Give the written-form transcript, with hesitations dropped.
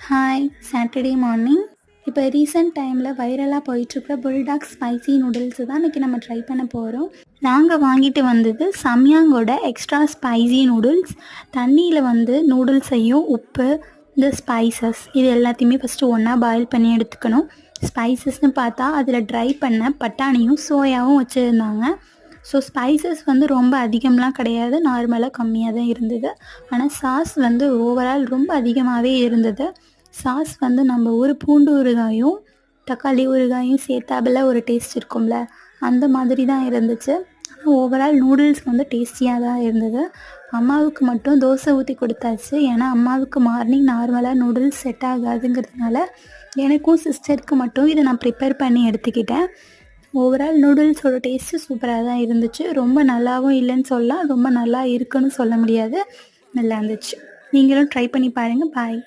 Hi! Saturday morning. இப்போ recent டைமில் வைரலாக போயிட்டுருக்க புல்டாக் ஸ்பைசி நூடுல்ஸு தான் இன்றைக்கி நம்ம ட்ரை பண்ண போகிறோம். நாங்கள் வாங்கிட்டு வந்தது சம்யாங்கோட எக்ஸ்ட்ரா ஸ்பைசி நூடுல்ஸ். தண்ணியில் வந்து நூடுல்ஸையும் உப்பு, இந்த ஸ்பைசஸ் இது எல்லாத்தையுமே ஃபஸ்ட்டு ஒன்றா பாயில் பண்ணி எடுத்துக்கணும். ஸ்பைசஸ்னு பார்த்தா அதில் ட்ரை பண்ண பட்டாணியும் சோயாவும் வச்சுருந்தாங்க. ஸோ ஸ்பைசஸ் வந்து ரொம்ப அதிகம்லாம் கிடையாது, நார்மலாக கம்மியாக தான் இருந்தது. ஆனால் சாஸ் வந்து ஓவரால் ரொம்ப அதிகமாகவே இருந்தது. சாஸ் வந்து நம்ம ஒரு பூண்டு ஊறுகாயும் தக்காளி ஊறுகாயும் சேர்த்தாப்புல ஒரு டேஸ்ட் இருக்கும்ல, அந்த மாதிரி தான் இருந்துச்சு. ஆனால் ஓவரால் நூடுல்ஸ் வந்து டேஸ்டியாக தான் இருந்தது. அம்மாவுக்கு மட்டும் தோசை ஊற்றி கொடுத்தாச்சு. ஏன்னா அம்மாவுக்கு மார்னிங் நார்மலாக நூடுல்ஸ் செட் ஆகாதுங்கிறதுனால எனக்கும் சிஸ்டருக்கு மட்டும் இதை நான் ப்ரிப்பேர் பண்ணி எடுத்துக்கிட்டேன். ஓவரால் நூடுல்ஸோட டேஸ்ட்டு சூப்பராக தான் இருந்துச்சு. ரொம்ப நல்லாவும் இல்லைன்னு சொல்லலாம், ரொம்ப நல்லா இருக்குன்னு சொல்ல முடியாது. நல்லா இருந்துச்சு. நீங்களும் ட்ரை பண்ணி பாருங்கள். பாய்.